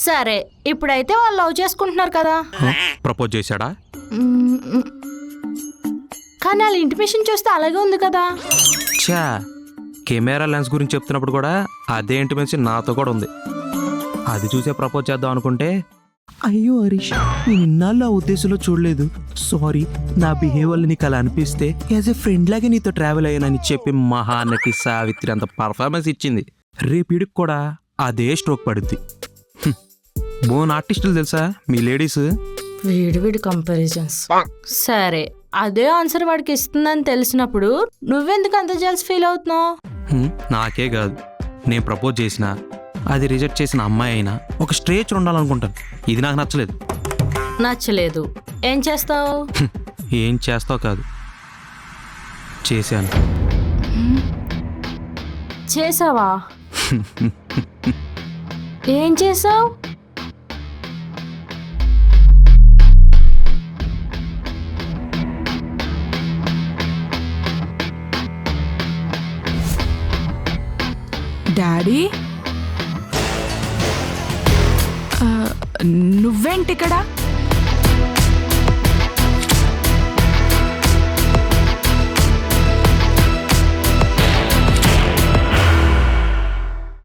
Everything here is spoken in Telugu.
సరే ఇప్పుడైతే వాళ్ళు లవ్ చేసుకుంటున్నారు కదా. ప్రపోజ్ చేశాడా? కానీ వాళ్ళ ఇంటిమేషన్ చూస్తే అలాగే ఉంది కదా. చా, కెమెరా లెన్స్ గురించి చెప్తున్నప్పుడు కూడా అదే ఇంటిమేషన్ నాతో కూడా ఉంది. అది చూసే ప్రపోజ్ చేద్దాం అనుకుంటే, అయ్యో హరీష్, నేను ఇన్నాళ్ళు ఆ ఉద్దేశంలో చూడలేదు, సారీ, నా బిహేవియర్ నీకు అలా అనిపిస్తే యాజ్ ఎ ఫ్రెండ్ లాగే నీతో ట్రావెల్ అయ్యానని చెప్పి మహానటి సావిత్రి అంత పర్ఫార్మెన్స్ ఇచ్చింది. రేపిడికి కూడా అదే స్ట్రోక్ పడుద్ది. బోన్ ఆర్టిస్టులు తెలుసా మీ లేడీస్? వీడి కంపారిజన్స్. సరే అదే ఆన్సర్ వాడికి ఇస్తుందని తెలిసినప్పుడు నువ్వెందుకు అంత జెల్స్ ఫీల్ అవుతున్నావు? నాకే కాదు, నేను ప్రపోజ్ చేసిన అది రిజెక్ట్ చేసిన అమ్మాయి అయినా ఒక స్ట్రేచర్ ఉండాలనుకుంటాను. ఇది నాకు నచ్చలేదు. నచ్చలేదు, ఏం చేస్తావు? ఏం చేస్తావు కాదు, చేశాను. చేసావా? ఏం చేసావు? డాడీ, నువ్వేంటి ఇక్కడ?